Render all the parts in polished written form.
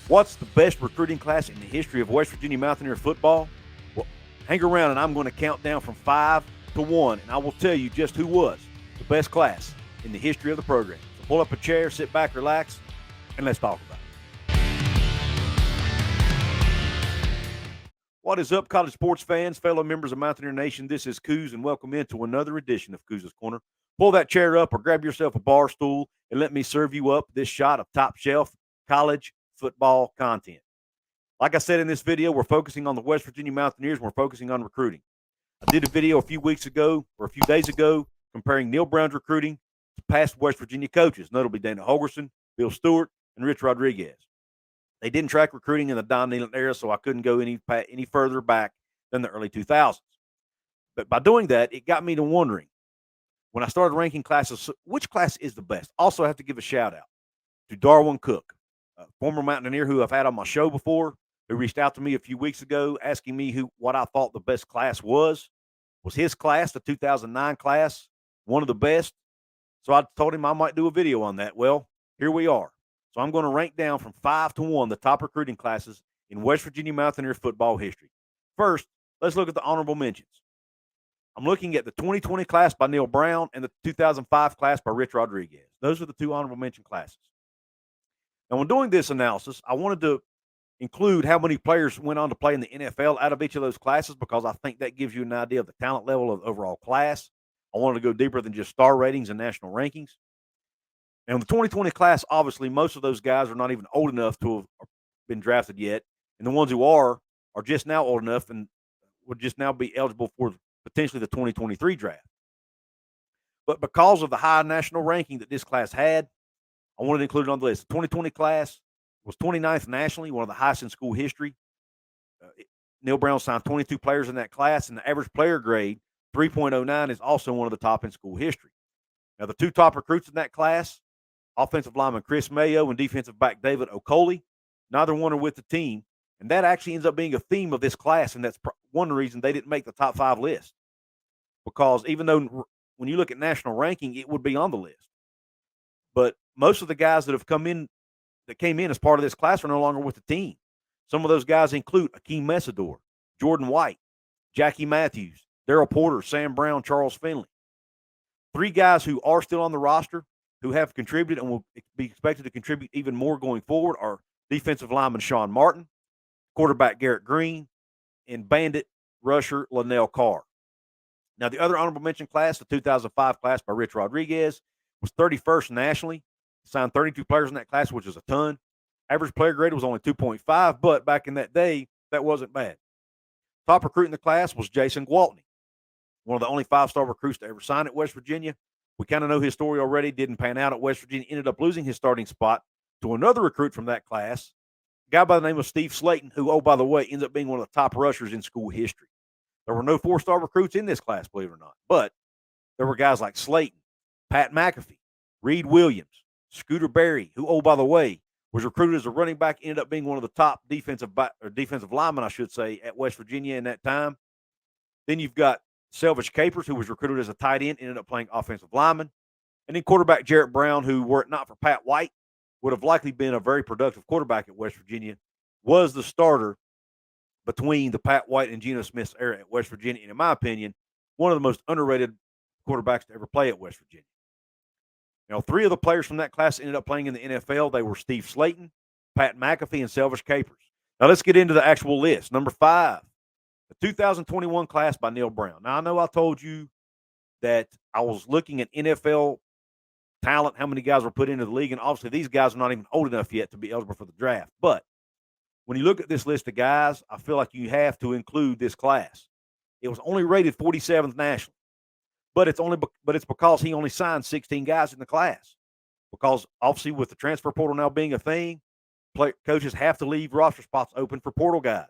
What's the best recruiting class in the history of West Virginia Mountaineer football? Well, hang around and I'm going to count down from 5 to 1, and I will tell you just who was the best class in the history of the program. So pull up a chair, sit back, relax, and let's talk about it. What is up, college sports fans, fellow members of Mountaineer Nation? This is Couz, and welcome into another edition of Couz's Corner. Pull that chair up or grab yourself a bar stool and let me serve you up this shot of top shelf college football content. Like I said in this video, we're focusing on the West Virginia Mountaineers and we're focusing on recruiting. I did a video a few days ago comparing Neil Brown's recruiting to past West Virginia coaches, notably Dana Holgorsen, Bill Stewart, and Rich Rodriguez. They didn't track recruiting in the Don Nehlen era, so I couldn't go any further back than the early 2000s. But by doing that, it got me to wondering, when I started ranking classes, which class is the best? Also, I have to give a shout-out to Darwin Cook, a former Mountaineer who I've had on my show before, who reached out to me a few weeks ago asking me what I thought the best class was. Was his class, the 2009 class, one of the best? So I told him I might do a video on that. Well, here we are. So I'm going to rank down from 5 to 1 the top recruiting classes in West Virginia Mountaineer football history. First, let's look at the honorable mentions. I'm looking at the 2020 class by Neil Brown and the 2005 class by Rich Rodriguez. Those are the two honorable mention classes. Now, when doing this analysis, I wanted to include how many players went on to play in the NFL out of each of those classes because I think that gives you an idea of the talent level of the overall class. I wanted to go deeper than just star ratings and national rankings. Now, in the 2020 class, obviously, most of those guys are not even old enough to have been drafted yet, and the ones who are just now old enough and would just now be eligible for potentially the 2023 draft. But because of the high national ranking that this class had, I wanted to include it on the list. The 2020 class was 29th nationally, one of the highest in school history. Neil Brown signed 22 players in that class, and the average player grade, 3.09, is also one of the top in school history. Now, the two top recruits in that class, offensive lineman Chris Mayo and defensive back David Okoli, neither one are with the team, and that actually ends up being a theme of this class, and that's one reason they didn't make the top 5 list. Because even though when you look at national ranking, it would be on the list. But most of the guys that came in as part of this class are no longer with the team. Some of those guys include Akeem Messador, Jordan White, Jackie Matthews, Daryl Porter, Sam Brown, Charles Finley. 3 guys who are still on the roster who have contributed and will be expected to contribute even more going forward are defensive lineman Sean Martin, quarterback Garrett Green, and bandit rusher Linnell Carr. Now, the other honorable mention class, the 2005 class by Rich Rodriguez, was 31st nationally. He signed 32 players in that class, which is a ton. Average player grade was only 2.5, but back in that day, that wasn't bad. Top recruit in the class was Jason Gwaltney, one of the only 5-star recruits to ever sign at West Virginia. We kind of know his story already. Didn't pan out at West Virginia. Ended up losing his starting spot to another recruit from that class, a guy by the name of Steve Slayton, who, oh, by the way, ends up being one of the top rushers in school history. There were no 4-star recruits in this class, believe it or not. But there were guys like Slayton, Pat McAfee, Reed Williams, Scooter Berry, who, oh, by the way, was recruited as a running back, ended up being one of the top defensive linemen, I should say, at West Virginia in that time. Then you've got Selvage Capers, who was recruited as a tight end, ended up playing offensive lineman. And then quarterback Jarrett Brown, who, were it not for Pat White, would have likely been a very productive quarterback at West Virginia, was the starter between the Pat White and Geno Smith's era at West Virginia, and in my opinion, one of the most underrated quarterbacks to ever play at West Virginia. Now, 3 of the players from that class ended up playing in the NFL. They were Steve Slayton, Pat McAfee, and Selvage Capers. Now, let's get into the actual list. Number 5, the 2021 class by Neil Brown. Now, I know I told you that I was looking at NFL talent, how many guys were put into the league, and obviously these guys are not even old enough yet to be eligible for the draft. But when you look at this list of guys, I feel like you have to include this class. It was only rated 47th nationally, but it's because he only signed 16 guys in the class. Because obviously with the transfer portal now being a thing, coaches have to leave roster spots open for portal guys.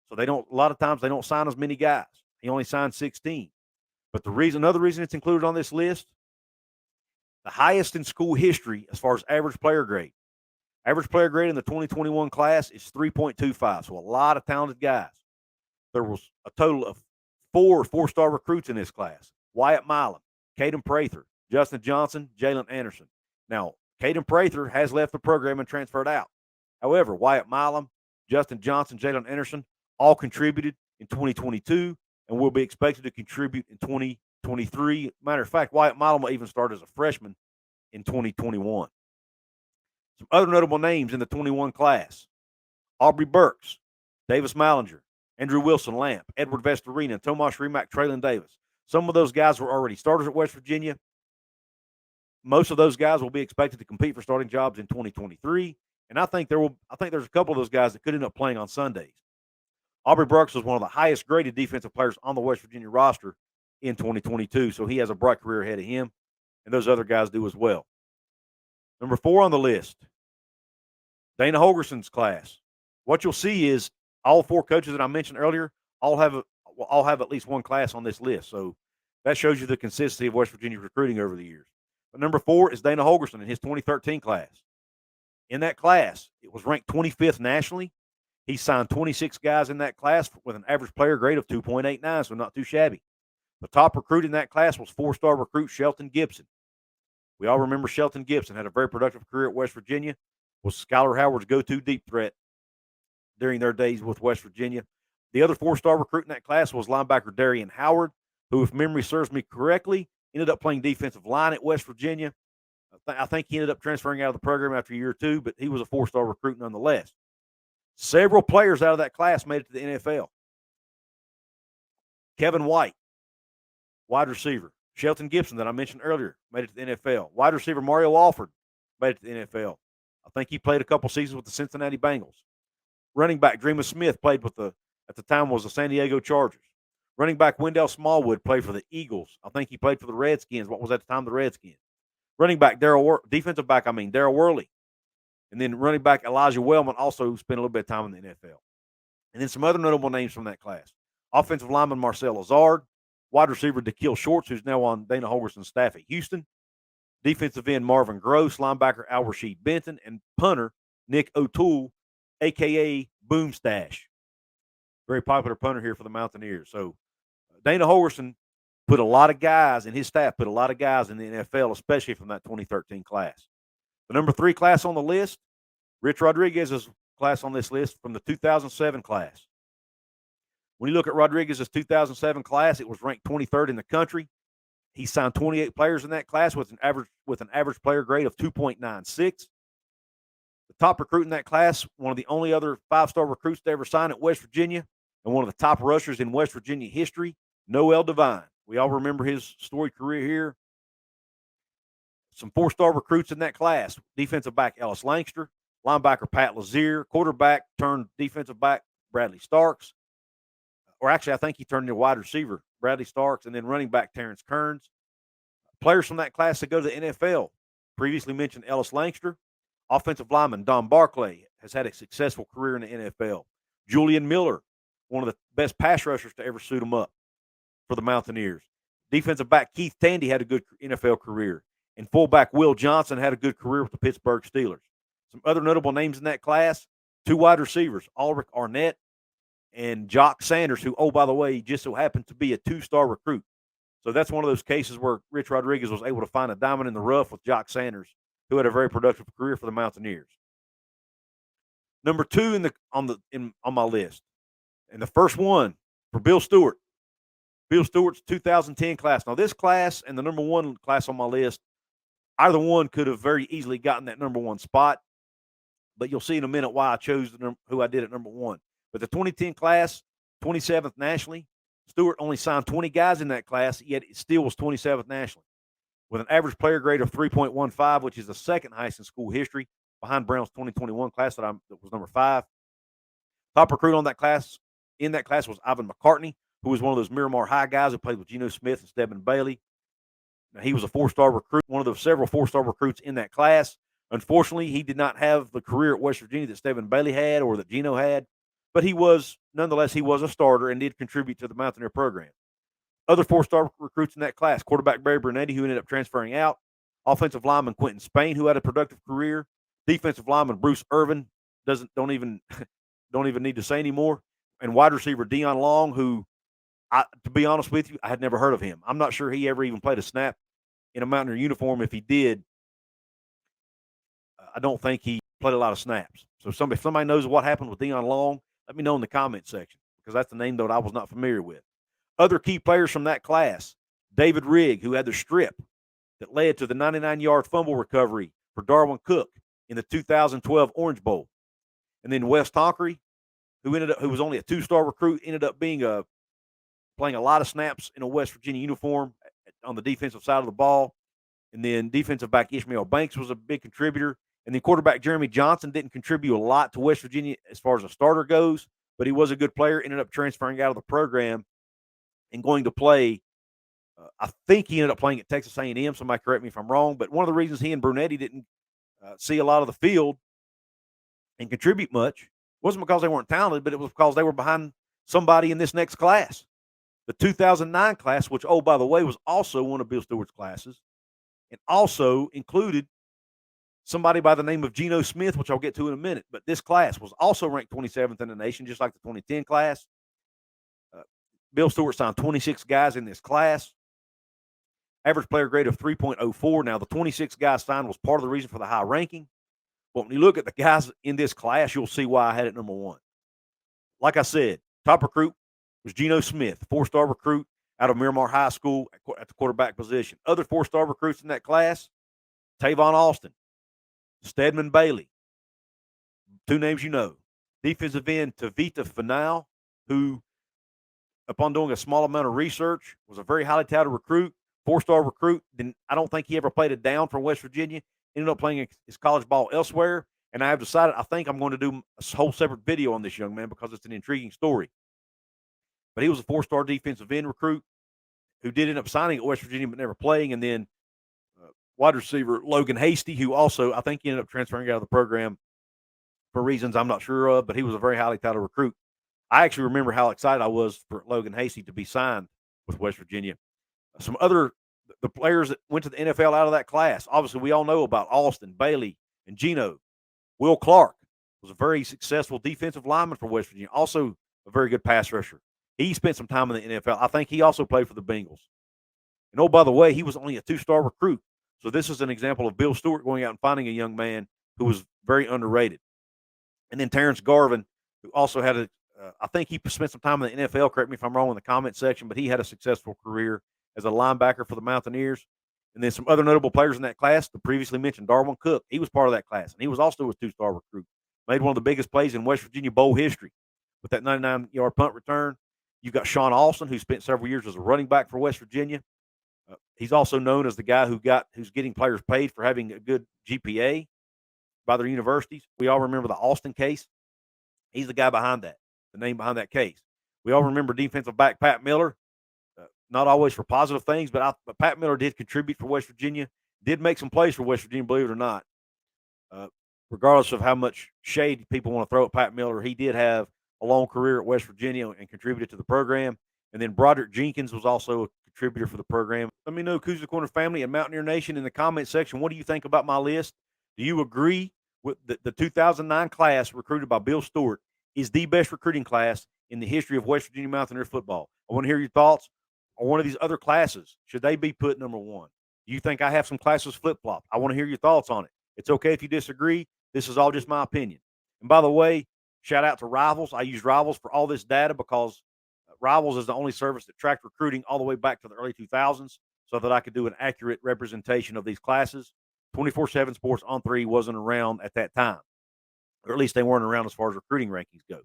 So a lot of times they don't sign as many guys. He only signed 16. But another reason it's included on this list, the highest in school history as far as average player grade. Average player grade in the 2021 class is 3.25, so a lot of talented guys. There was a total of 4 4-star recruits in this class. Wyatt Milam, Caden Prather, Justin Johnson, Jalen Anderson. Now, Caden Prather has left the program and transferred out. However, Wyatt Milam, Justin Johnson, Jalen Anderson all contributed in 2022 and will be expected to contribute in 2023. Matter of fact, Wyatt Milam will even start as a freshman in 2021. Some other notable names in the 21 class: Aubrey Burks, Davis Mallinger, Andrew Wilson Lamp, Edward Vestorina, Tomas Remack, Traylon Davis. Some of those guys were already starters at West Virginia. Most of those guys will be expected to compete for starting jobs in 2023. And I think there's a couple of those guys that could end up playing on Sundays. Aubrey Burks was one of the highest graded defensive players on the West Virginia roster in 2022, so he has a bright career ahead of him, and those other guys do as well. Number 4 on the list, Dana Holgerson's class. What you'll see is all 4 coaches that I mentioned earlier all have at least one class on this list, so that shows you the consistency of West Virginia recruiting over the years. But number 4 is Dana Holgerson in his 2013 class. In that class, it was ranked 25th nationally. He signed 26 guys in that class with an average player grade of 2.89, so not too shabby. The top recruit in that class was 4-star recruit Shelton Gibson. We all remember Shelton Gibson had a very productive career at West Virginia, was Skylar Howard's go-to deep threat during their days with West Virginia. The other 4-star recruit in that class was linebacker Darian Howard, who, if memory serves me correctly, ended up playing defensive line at West Virginia. I think he ended up transferring out of the program after a year or two, but he was a 4-star recruit nonetheless. Several players out of that class made it to the NFL. Kevin White, wide receiver. Shelton Gibson, that I mentioned earlier, made it to the NFL. Wide receiver Mario Alford made it to the NFL. I think he played a couple seasons with the Cincinnati Bengals. Running back Dreamer Smith played with at the time was the San Diego Chargers. Running back Wendell Smallwood played for the Eagles. I think he played for the Redskins. What was at the time the Redskins? Defensive back Darryl Worley. And then running back Elijah Wellman also spent a little bit of time in the NFL. And then some other notable names from that class. Offensive lineman Marcel Lazard. Wide receiver DeKill Shorts, who's now on Dana Holgerson's staff at Houston. Defensive end Marvin Gross. Linebacker Al Rasheed Benton. And punter Nick O'Toole, a.k.a. Boomstash. Very popular punter here for the Mountaineers. So Dana Holgerson put a lot of guys, and his staff put a lot of guys in the NFL, especially from that 2013 class. The number 3 class on the list, Rich Rodriguez's class on this list from the 2007 class. When you look at Rodriguez's 2007 class, it was ranked 23rd in the country. He signed 28 players in that class with an average player grade of 2.96. The top recruit in that class, one of the only other 5-star recruits to ever sign at West Virginia, and one of the top rushers in West Virginia history, Noel Devine. We all remember his storied career here. Some 4-star recruits in that class: defensive back Ellis Langster, linebacker Pat Lazier, quarterback turned defensive back Bradley Starks. Or actually, I think he turned into wide receiver Bradley Starks, and then running back Terrence Kearns. Players from that class that go to the NFL, previously mentioned Ellis Langster. Offensive lineman Don Barclay has had a successful career in the NFL. Julian Miller, one of the best pass rushers to ever suit him up for the Mountaineers. Defensive back Keith Tandy had a good NFL career. And fullback Will Johnson had a good career with the Pittsburgh Steelers. Some other notable names in that class: 2 wide receivers, Ulrich Arnett and Jock Sanders, who, oh, by the way, just so happened to be a 2-star recruit. So that's one of those cases where Rich Rodriguez was able to find a diamond in the rough with Jock Sanders, who had a very productive career for the Mountaineers. Number 2 on my list, and the first one for Bill Stewart. Bill Stewart's 2010 class. Now, this class and the number 1 class on my list, either one could have very easily gotten that number 1 spot, but you'll see in a minute why I chose who I did at number 1. But the 2010 class, 27th nationally, Stewart only signed 20 guys in that class, yet it still was 27th nationally, with an average player grade of 3.15, which is the second highest in school history, behind Brown's 2021 class that was number 5. Top recruit in that class was Ivan McCartney, who was one of those Miramar High guys who played with Geno Smith and Stedman Bailey. Now, he was a 4-star recruit, one of the several 4-star recruits in that class. Unfortunately, he did not have the career at West Virginia that Stedman Bailey had or that Geno had, but nonetheless, he was a starter and did contribute to the Mountaineer program. Other 4-star recruits in that class: quarterback Barry Brunetti, who ended up transferring out; offensive lineman Quentin Spain, who had a productive career; defensive lineman Bruce Irvin, don't even need to say anymore; and wide receiver Dion Long, who, to be honest with you, I had never heard of him. I'm not sure he ever even played a snap in a Mountaineer uniform. If he did, I don't think he played a lot of snaps. So if somebody knows what happened with Deion Long, let me know in the comment section, because that's the name that I was not familiar with. Other key players from that class: David Rigg, who had the strip that led to the 99-yard fumble recovery for Darwin Cook in the 2012 Orange Bowl. And then Wes Tonkery, who was only a 2-star recruit, ended up being playing a lot of snaps in a West Virginia uniform on the defensive side of the ball. And then defensive back Ishmael Banks was a big contributor. And then quarterback Jeremy Johnson didn't contribute a lot to West Virginia as far as a starter goes, but he was a good player, ended up transferring out of the program and going to play. I think he ended up playing at Texas A&M. Somebody correct me if I'm wrong. But one of the reasons he and Brunetti didn't see a lot of the field and contribute much wasn't because they weren't talented, but it was because they were behind somebody in this next class. The 2009 class, which, oh, by the way, was also one of Bill Stewart's classes, and also included somebody by the name of Geno Smith, which I'll get to in a minute. But this class was also ranked 27th in the nation, just like the 2010 class. Bill Stewart signed 26 guys in this class. Average player grade of 3.04. Now, the 26 guys signed was part of the reason for the high ranking. But when you look at the guys in this class, you'll see why I had it number one. Like I said, top recruit was Geno Smith, 4-star recruit out of Miramar High School at the quarterback position. Other 4-star recruits in that class: Tavon Austin, Stedman Bailey, two names you know. Defensive end Tavita Fanal, who, upon doing a small amount of research, was a very highly touted recruit, 4-star recruit. Then I don't think he ever played it down from West Virginia. Ended up playing his college ball elsewhere. And I have decided I think I'm going to do a whole separate video on this young man because it's an intriguing story. But he was a 4-star defensive end recruit who did end up signing at West Virginia but never playing. And then wide receiver Logan Hasty, who also I think he ended up transferring out of the program for reasons I'm not sure of, but he was a very highly touted recruit. I actually remember how excited I was for Logan Hasty to be signed with West Virginia. Some other the players that went to the NFL out of that class, obviously we all know about Austin, Bailey, and Geno. Will Clark was a very successful defensive lineman for West Virginia, also a very good pass rusher. He spent some time in the NFL. I think he also played for the Bengals. And, oh, by the way, he was only a 2-star recruit. So this is an example of Bill Stewart going out and finding a young man who was very underrated. And then Terrence Garvin, who also had I think he spent some time in the NFL. Correct me if I'm wrong in the comment section, but he had a successful career as a linebacker for the Mountaineers. And then some other notable players in that class, the previously mentioned Darwin Cook. He was part of that class, and he was also a 2-star recruit. Made one of the biggest plays in West Virginia Bowl history with that 99-yard punt return. You've got Sean Austin, who spent several years as a running back for West Virginia. He's also known as the guy who's getting players paid for having a good GPA by their universities. We all remember the Austin case. He's the guy behind that, the name behind that case. We all remember defensive back Pat Miller, not always for positive things, but Pat Miller did contribute for West Virginia, did make some plays for West Virginia, believe it or not. Regardless of how much shade people want to throw at Pat Miller, he did have a long career at West Virginia and contributed to the program. And then Broderick Jenkins was also a contributor for the program. Let me know, Couz Corner family and Mountaineer Nation, in the comment section, what do you think about my list? Do you agree with the 2009 class recruited by Bill Stewart is the best recruiting class in the history of West Virginia Mountaineer football? I want to hear your thoughts on one of these other classes. Should they be put number one? Do you think I have some classes flip-flop? I want to hear your thoughts on it. It's okay if you disagree. This is all just my opinion. And by the way, shout out to Rivals. I use Rivals for all this data because Rivals is the only service that tracked recruiting all the way back to the early 2000s so that I could do an accurate representation of these classes. 24/7 Sports on 3 wasn't around at that time, or at least they weren't around as far as recruiting rankings go.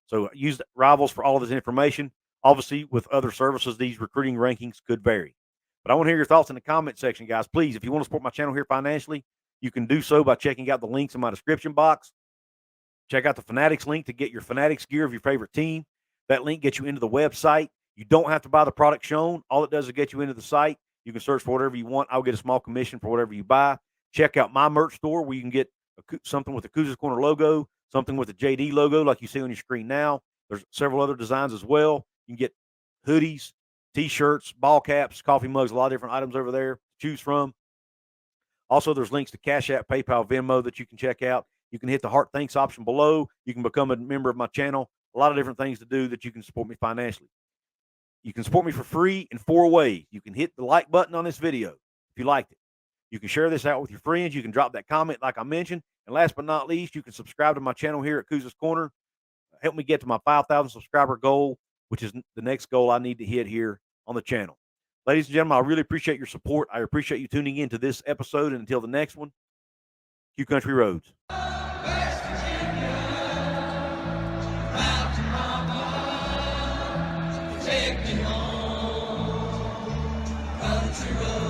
So use Rivals for all of this information. Obviously, with other services, these recruiting rankings could vary. But I want to hear your thoughts in the comment section, guys. Please, if you want to support my channel here financially, you can do so by checking out the links in my description box. Check out the Fanatics link to get your Fanatics gear of your favorite team. That link gets you into the website. You don't have to buy the product shown. All it does is get you into the site. You can search for whatever you want. I'll get a small commission for whatever you buy. Check out my merch store where you can get something with the Couz's Corner logo, something with the JD logo like you see on your screen now. There's several other designs as well. You can get hoodies, T-shirts, ball caps, coffee mugs, a lot of different items over there to choose from. Also, there's links to Cash App, PayPal, Venmo that you can check out. You can hit the Heart Thanks option below. You can become a member of my channel. A lot of different things to do that you can support me financially. You can support me for free in 4 ways. You can hit the like button on this video if you liked it. You can share this out with your friends. You can drop that comment like I mentioned. And last but not least, you can subscribe to my channel here at Couz's Corner. Help me get to my 5,000 subscriber goal, which is the next goal I need to hit here on the channel. Ladies and gentlemen, I really appreciate your support. I appreciate you tuning in to this episode. And until the next one, Q Country Roads. West Virginia, Mountain Mama, take me home, country road.